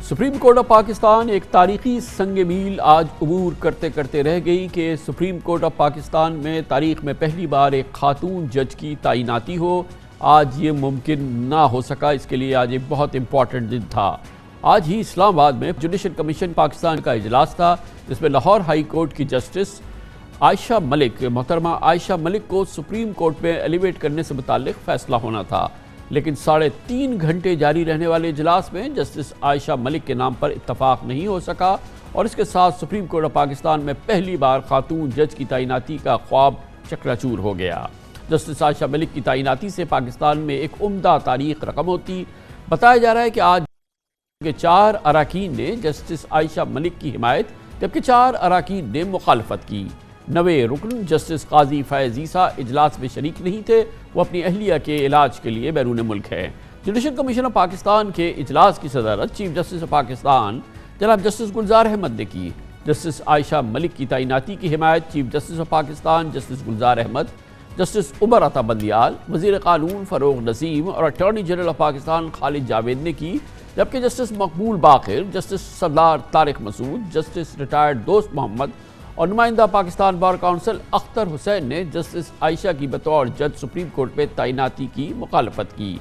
Supreme court of Pakistan ایک تاریخی سنگ میل آج عبور کرتے کرتے رہ گئی کہ سپریم کورٹ آف پاکستان میں تاریخ میں پہلی بار ایک خاتون جج کی تعیناتی ہو۔ آج یہ ممکن نہ ہو سکا، اس کے لیے آج ایک بہت امپورٹنٹ دن تھا۔ آج ہی اسلام آباد میں جوڈیشل کمیشن پاکستان کا اجلاس تھا، جس میں لاہور ہائی کورٹ کی جسٹس عائشہ ملک، محترمہ عائشہ ملک کو سپریم کورٹ میں ایلیویٹ کرنے سے متعلق فیصلہ ہونا تھا، لیکن 3.5 گھنٹے جاری رہنے والے اجلاس میں جسٹس عائشہ ملک کے نام پر اتفاق نہیں ہو سکا، اور اس کے ساتھ سپریم کورٹ آف پاکستان میں پہلی بار خاتون جج کی تعیناتی کا خواب چکراچور ہو گیا۔ جسٹس عائشہ ملک کی تعیناتی سے پاکستان میں ایک عمدہ تاریخ رقم ہوتی۔ بتایا جا رہا ہے کہ آج کے 4 اراکین نے جسٹس عائشہ ملک کی حمایت، جبکہ 4 اراکین نے مخالفت کی۔ 9 رکن جسٹس قاضی فیض عیسیٰ اجلاس میں شریک نہیں تھے، وہ اپنی اہلیہ کے علاج کے لیے بیرون ملک ہے۔ جوڈیشل کمیشن آف پاکستان کے اجلاس کی صدارت چیف جسٹس آف پاکستان جناب جسٹس گلزار احمد نے کی۔ جسٹس عائشہ ملک کی تعیناتی کی حمایت chief justice of Pakistan justice Gulzar Ahmed, justice Umar Ata Bandial, وزیر قانون فروغ نسیم اور attorney general of Pakistan Khalid Javed نے کی، جبکہ جسٹس مقبول باقر، جسٹس سردار طارق مسعود، جسٹس ریٹائرڈ دوست محمد اور نمائندہ پاکستان بار کونسل اختر حسین نے جسٹس عائشہ کی بطور جج سپریم کورٹ میں تعیناتی کی مخالفت کی۔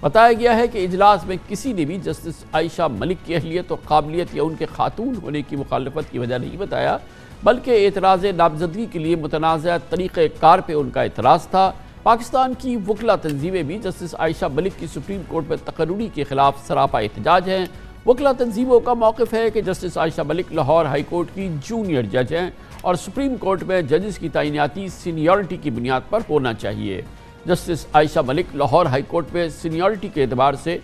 بتایا گیا ہے کہ اجلاس میں کسی نے بھی جسٹس عائشہ ملک کی اہلیت اور قابلیت یا ان کے خاتون ہونے کی مخالفت کی وجہ نہیں بتایا، بلکہ اعتراض نامزدگی کے لیے متنازع طریقہ کار پہ ان کا اعتراض تھا۔ پاکستان کی وکلا تنظیمیں بھی جسٹس عائشہ ملک کی سپریم کورٹ میں تقرری کے خلاف سراپا احتجاج ہیں۔ وکلا تنظیموں کا موقف ہے کہ جسٹس عائشہ ملک لاہور ہائی کورٹ کی جونیئر جج ہیں اور سپریم کورٹ میں ججز کی تعیناتی سینیورٹی کی بنیاد پر ہونا چاہیے۔ جسٹس عائشہ ملک لاہور ہائی کورٹ میں سینیورٹی کے اعتبار سے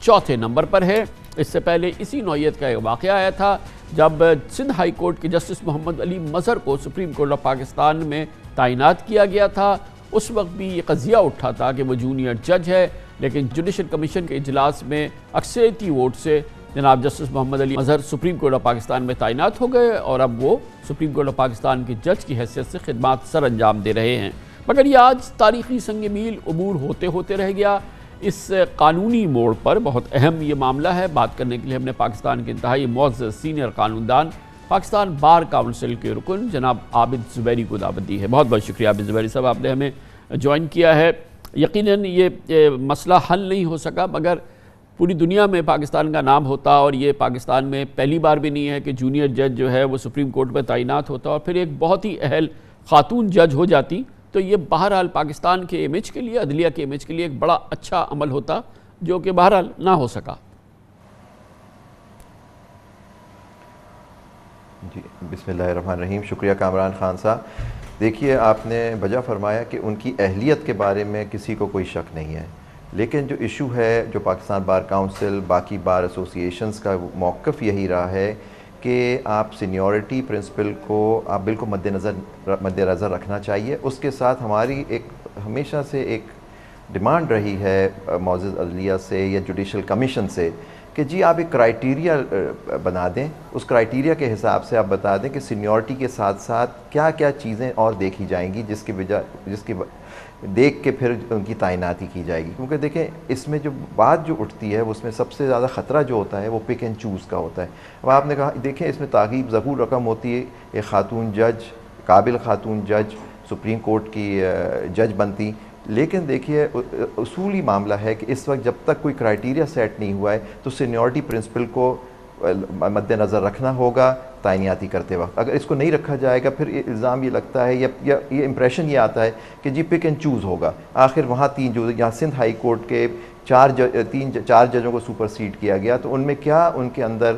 4تھے نمبر پر ہے۔ اس سے پہلے اسی نوعیت کا ایک واقعہ آیا تھا جب سندھ ہائی کورٹ کے جسٹس محمد علی مظہر کو سپریم کورٹ آف پاکستان میں تعینات کیا گیا تھا۔ اس وقت بھی یہ قضیہ اٹھا تھا کہ وہ جونیئر جج ہے، لیکن جوڈیشل کمیشن کے اجلاس میں اکثریتی ووٹ سے جناب justice Muhammad Ali Mazhar supreme court of Pakistan میں تعینات ہو گئے اور اب وہ سپریم کورٹ آف پاکستان کے جج کی حیثیت سے خدمات سر انجام دے رہے ہیں۔ مگر یہ آج تاریخی سنگ میل عبور ہوتے ہوتے رہ گیا۔ اس قانونی موڑ پر بہت اہم یہ معاملہ ہے۔ بات کرنے کے لیے ہم نے پاکستان کے انتہائی معزز سینئر قانوندان، پاکستان بار کونسل کے رکن جناب عابد زبیری کو دعوت دی ہے۔ بہت بہت شکریہ عابد زبیری صاحب، آپ نے ہمیں جوائن کیا ہے۔ یقیناً یہ مسئلہ حل نہیں ہو سکا، مگر پوری دنیا میں پاکستان کا نام ہوتا، اور یہ پاکستان میں پہلی بار بھی نہیں ہے کہ جونیئر جج جو ہے وہ سپریم کورٹ میں تعینات ہوتا اور پھر ایک بہت ہی اہل خاتون جج ہو جاتی، تو یہ بہرحال پاکستان کے امیج کے لیے، عدلیہ کے امیج کے لیے ایک بڑا اچھا عمل ہوتا، جو کہ بہرحال نہ ہو سکا۔ جی بسم اللہ الرحمن الرحیم، شکریہ کامران خان صاحب۔ دیکھیے، آپ نے بجا فرمایا کہ ان کی اہلیت کے بارے میں کسی کو کوئی شک نہیں ہے، لیکن جو ایشو ہے، جو پاکستان بار کونسل، باقی بار ایسوسییشنز کا موقف یہی رہا ہے کہ آپ سینیورٹی پرنسپل کو آپ بالکل مد نظر رکھنا چاہیے۔ اس کے ساتھ ہماری ایک ہمیشہ سے ایک ڈیمانڈ رہی ہے معزز عدلیہ سے یا جوڈیشل کمیشن سے کہ جی آپ ایک کرائیٹیریا بنا دیں، اس کرائیٹیریا کے حساب سے آپ بتا دیں کہ سینیورٹی کے ساتھ ساتھ کیا کیا چیزیں اور دیکھی جائیں گی جس کی دیکھ کے پھر ان کی تعیناتی کی جائے گی۔ کیونکہ دیکھیں، اس میں جو بات جو اٹھتی ہے اس میں سب سے زیادہ خطرہ جو ہوتا ہے وہ پک اینڈ چوز کا ہوتا ہے۔ اب آپ نے کہا، دیکھیں اس میں تعقیب ضرور رقم ہوتی ہے، ایک خاتون جج، قابل خاتون جج سپریم کورٹ کی جج بنتی، لیکن دیکھیے اصولی معاملہ ہے کہ اس وقت جب تک کوئی کرائیٹیریا سیٹ نہیں ہوا ہے تو سینیورٹی پرنسپل کو مد نظر رکھنا ہوگا تعیناتی کرتے وقت۔ اگر اس کو نہیں رکھا جائے گا، پھر الزام یہ لگتا ہے یا یہ امپریشن یہ آتا ہے کہ جی پک اینڈ چوز ہوگا۔ آخر وہاں یہاں سندھ ہائی کورٹ کے 4 ججوں کو سپر سیڈ کیا گیا، تو ان میں کیا ان کے اندر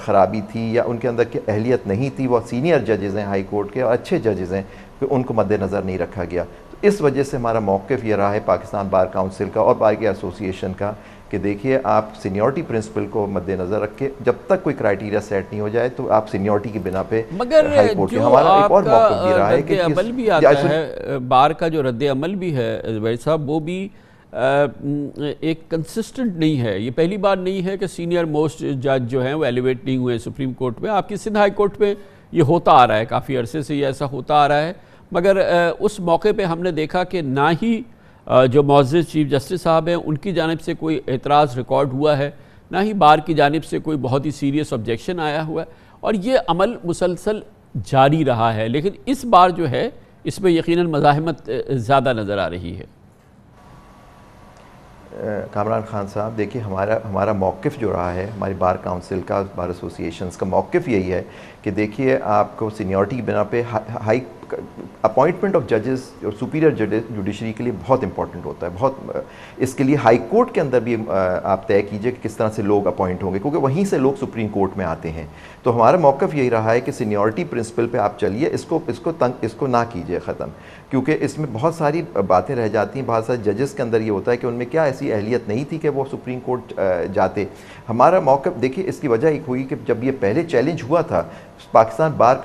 خرابی تھی یا ان کے اندر کیا اہلیت نہیں تھی؟ وہ سینئر ججز ہیں ہائی کورٹ کے اور اچھے ججز ہیں، کہ ان کو مد نظر نہیں رکھا گیا۔ تو اس وجہ سے ہمارا موقف یہ رہا ہے پاکستان بار کونسل کا اور بار کی ایسوسییشن کا کہ دیکھیے آپ سینیورٹی پرنسپل کو مد نظر رکھ کے جب تک کوئی کرائیٹیریا سیٹ نہیں ہو جائے تو آپ سینیورٹی کی بنا پہ ہائی کورٹ کے ہمارا ایک اور موقف بھی رہا ہے کہ عمل بھی آتا ہے، بار کا جو رد عمل بھی ہے زبیر صاحب، وہ بھی ایک کنسسٹنٹ نہیں ہے۔ یہ پہلی بار نہیں ہے کہ سینئر موسٹ جج جو ہیں وہ ایلیویٹ نہیں ہوئے سپریم کورٹ میں۔ آپ کی سندھ ہائی کورٹ میں یہ ہوتا آ رہا ہے، کافی عرصے سے یہ ایسا ہوتا آ رہا ہے، مگر اس موقع پہ ہم نے دیکھا کہ نہ ہی جو معزز چیف جسٹس صاحب ہیں ان کی جانب سے کوئی اعتراض ریکارڈ ہوا ہے، نہ ہی بار کی جانب سے کوئی بہت ہی سیریس آبجیکشن آیا ہوا ہے، اور یہ عمل مسلسل جاری رہا ہے. لیکن اس بار جو ہے اس میں یقیناً مزاحمت زیادہ نظر آ رہی ہے. کامران خان صاحب دیکھیے، ہمارا موقف جو رہا ہے، ہماری بار کاؤنسل کا، بار ایسوسیشنز کا موقف یہی ہے کہ دیکھیے آپ کو سینیورٹی کی بنا پہ ہائی اپوائنٹمنٹ آف ججز اور سپیریئر جوڈیشری کے لیے بہت امپورٹنٹ ہوتا ہے. بہت اس کے لیے ہائی کورٹ کے اندر بھی آپ طے کیجئے کہ کس طرح سے لوگ اپوائنٹ ہوں گے، کیونکہ وہیں سے لوگ سپریم کورٹ میں آتے ہیں. تو ہمارا موقف یہی رہا ہے کہ سینیورٹی پرنسپل پہ آپ چلیے، اس کو نہ کیجئے ختم، کیونکہ اس میں بہت ساری باتیں رہ جاتی ہیں. بہت سارے ججز کے اندر یہ ہوتا ہے کہ ان میں کیا ایسی اہلیت نہیں تھی کہ وہ سپریم کورٹ جاتے. ہمارا موقف دیکھیے، اس کی وجہ ایک ہوئی کہ جب یہ پہلے چیلنج ہوا تھا پاکستان بار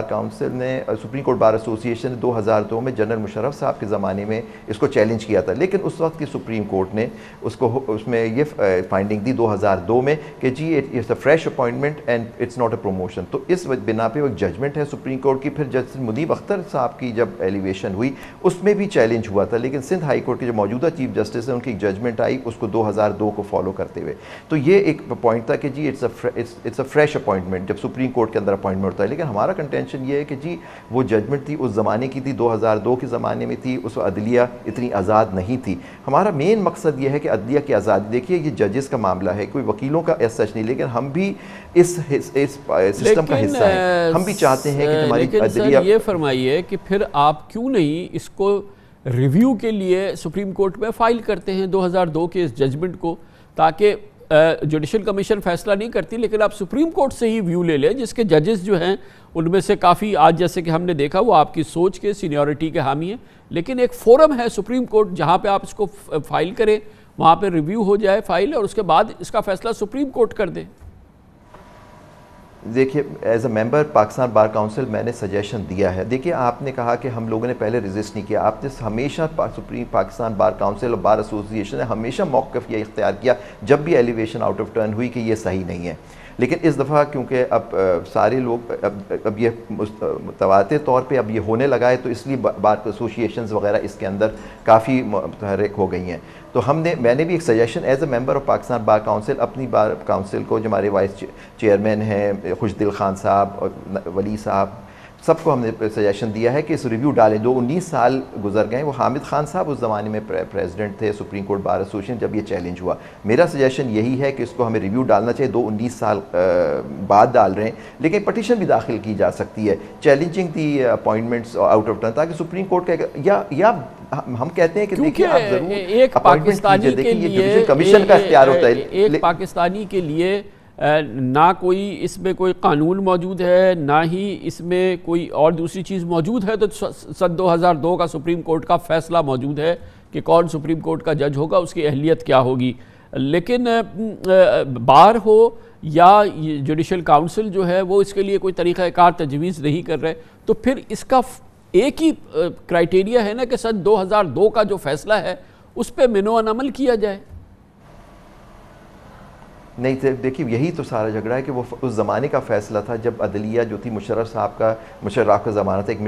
کاؤنسل نے، سپریم کورٹ بار ایسوسیشن نے 2002 میں جنرل مشرف صاحب کے زمانے میں اس کو چیلنج کیا تھا، لیکن اس وقت کی سپریم کورٹ نے اس میں یہ فائنڈنگ دی 2002 میں کہ جی it's a fresh appointment and it's not a promotion. تو اس بنا پہ ایک ججمنٹ ہے سپریم کورٹ کی. پھر جج منیب اختر صاحب کی جب ایلیویشن ہوئی اس میں بھی چیلنج ہوا تھا، لیکن سندھ ہائی کورٹ کے جو موجودہ چیف جسٹس ہیں ان کی ایک ججمنٹ آئی اس کو 2002 کو فالو کرتے ہوئے. تو یہ ایک پوائنٹ تھا کہ جی اٹس اے فریش اپوائنٹمنٹ جب سپریم کورٹ کے اندر اپوائنٹمنٹ ہوتا ہے. لیکن ہمارا کنٹینشن یہ ہے کہ جی وہ ججمنٹ تھی اس زمانے کی تھی، 2002 کے زمانے میں تھی، اس عدلیہ اتنی آزاد نہیں تھی. ہمارا مین مقصد یہ ہے کہ عدلیہ کی آزادی، دیکھیے یہ ججز کا معاملہ ہے، کوئی وکیلوں کا ایس سچ نہیں، لیکن ہم بھی اس سسٹم کا حصہ ہیں. ہم بھی چاہتے ہیں کہ ہماری عدلیہ. یہ فرمائیے کہ پھر آپ کیوں نہیں اس کو ریویو کے لیے سپریم کورٹ میں فائل کرتے ہیں 2002 کے اس ججمنٹ کو، تاکہ جوڈیشل کمیشن فیصلہ نہیں کرتی لیکن آپ سپریم کورٹ سے ہی ویو لے لیں، جس کے ججز جو ہیں ان میں سے کافی آج جیسے کہ ہم نے دیکھا وہ آپ کی سوچ کے سینیورٹی کے حامی ہیں، لیکن ایک فورم ہے سپریم کورٹ جہاں پہ آپ اس کو فائل کریں، وہاں پہ ریویو ہو جائے فائل، اور اس کے بعد اس کا فیصلہ سپریم کورٹ کر دیں. دیکھیے as a member Pakistan bar council میں نے سجیشن دیا ہے. دیکھیے آپ نے کہا کہ ہم لوگوں نے پہلے ریزسٹ نہیں کیا، آپ نے ہمیشہ سپریم پاکستان بار کاؤنسل اور بار ایسوسیشن نے ہمیشہ موقف یہ اختیار کیا جب بھی ایلیویشن آؤٹ آف ٹرن ہوئی کہ یہ صحیح نہیں ہے. لیکن اس دفعہ کیونکہ اب سارے لوگ اب یہ متواتر طور پہ اب یہ ہونے لگا ہے، تو اس لیے بار ایسوسیشنز وغیرہ اس کے اندر کافی متحرک ہو گئی ہیں. تو میں نے بھی ایک suggestion as a member of Pakistan bar council اپنی بار کاؤنسل کو، جو ہمارے وائس چیئرمین ہیں خوشدل خان صاحب اور ولی صاحب، سب کو ہم نے سجیشن دیا ہے کہ اس ریویو ڈالیں. 19 سال گزر گئے. وہ حامد خان صاحب اس زمانے میں پریزیڈنٹ تھے سپریم کورٹ بار ایسوسیشن جب یہ چیلنج ہوا. میرا سجیشن یہی ہے کہ اس کو ہمیں ریویو ڈالنا چاہیے. 19 سال بعد ڈال رہے ہیں، لیکن پٹیشن بھی داخل کی جا سکتی ہے challenging the appointments out of turn, تاکہ سپریم کورٹ کا یا ہم کہتے ہیں کہ دیکھیے آپ ضرور ایک پاکستانی کے لیے کمیشن کا اختیار ہوتا ہے. ایک پاکستانی کے لیے نہ کوئی اس میں کوئی قانون موجود ہے، نہ ہی اس میں کوئی اور دوسری چیز موجود ہے. تو سن 2002 کا سپریم کورٹ کا فیصلہ موجود ہے کہ کون سپریم کورٹ کا جج ہوگا، اس کی اہلیت کیا ہوگی. لیکن بار ہو یا جوڈیشل کاؤنسل جو ہے وہ اس کے لیے کوئی طریقہ کار تجویز نہیں کر رہے. تو پھر اس کا ایک ہی کرائٹیریا ہے نا کہ سن 2002 کا جو فیصلہ ہے اس پہ منو عمل کیا جائے. نہیں دیکھیے یہی تو سارا جھگڑا ہے کہ وہ اس زمانے کا فیصلہ تھا جب عدلیہ جو تھی مشرف کا زمانہ تھا، ایک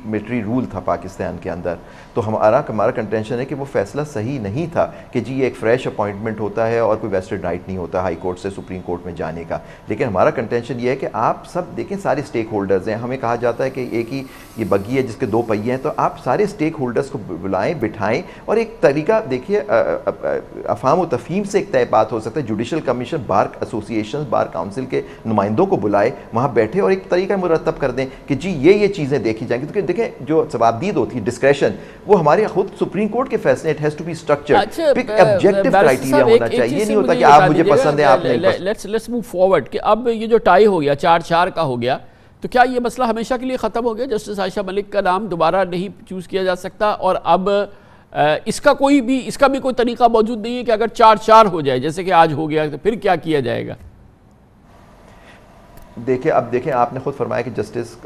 ملٹری رول تھا پاکستان کے اندر. تو ہمارا کنٹینشن ہے کہ وہ فیصلہ صحیح نہیں تھا کہ جی ایک فریش اپوائنٹمنٹ ہوتا ہے اور کوئی ویسٹڈ رائٹ نہیں ہوتا ہائی کورٹ سے سپریم کورٹ میں جانے کا. لیکن ہمارا کنٹینشن یہ ہے کہ آپ سب دیکھیں سارے اسٹیک ہولڈرز ہیں. ہمیں کہا جاتا ہے کہ ایک ہی یہ بگی ہے جس کے 2 پہیے ہیں، تو آپ سارے اسٹیک ہولڈرز کو بلائیں، بٹھائیں، اور ایک طریقہ دیکھیے افہام و تفہیم سے ایک طے بات ہو سکتا ہے. جوڈیشل کمیشن بار ایسوسیشن بار کاؤنسل کے نمائندوں کو بلائے، وہاں بیٹھے اور ایک طریقہ مرتب کر دیں کہ جی یہ چیزیں دیکھی جائیں گی. کیونکہ دیکھیں جو ثوابدید ہوتی ہے ڈسکریشن، وہ ہمارے خود سپریم کورٹ کے فیصلے it has to be structured, ایک آبجیکٹیو کرائٹیریا ہونا چاہیے. یہ نہیں ہوتا کہ آپ مجھے پسند ہے آپ نہیں پسند. لیٹس موو فارورڈ کہ اب یہ جو ٹائی ہو گیا 4-4 کا ہو گیا، تو کیا یہ مسئلہ ہمیشہ کے لیے ختم ہو گیا؟ جسٹس عائشہ ملک کا نام دوبارہ نہیں چوز کیا جا سکتا، اور اب اس کا بھی کوئی طریقہ موجود نہیں ہے کہ اگر 4-4 ہو جائے جیسے کہ آج ہو گیا تو پھر کیا کیا جائے گا؟ دیکھیں آپ نے خود فرمایا کہ جسٹس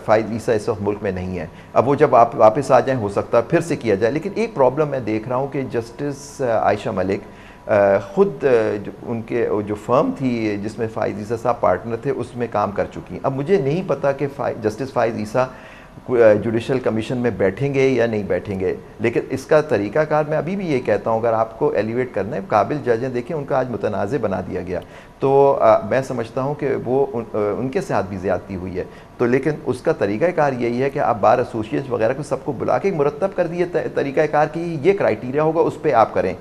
فائز عیسیٰ اس وقت ملک میں نہیں ہے. اب وہ جب آپ واپس آ جائیں ہو سکتا ہے پھر سے کیا جائے. لیکن ایک پرابلم میں دیکھ رہا ہوں کہ جسٹس عائشہ ملک خود ان کے جو فرم تھی جس میں فائز عیسیٰ صاحب پارٹنر تھے اس میں کام کر چکی ہیں. اب مجھے نہیں پتا کہ جسٹس فائز عیسیٰ جوڈیشل کمیشن میں بیٹھیں گے یا نہیں بیٹھیں گے. لیکن اس کا طریقہ کار میں ابھی بھی یہ کہتا ہوں, اگر آپ کو ایلیویٹ کرنا ہے, قابل جج ہیں, دیکھیں ان کا آج متنازع بنا دیا گیا, تو میں سمجھتا ہوں کہ وہ ان کے ساتھ بھی زیادتی ہوئی ہے. تو لیکن اس کا طریقہ کار یہی ہے کہ آپ بار ایسوسیشن وغیرہ کو سب کو بلا کے مرتب کر دیے طریقہ کار کی یہ کرائٹیریا ہوگا, اس پہ آپ کریں.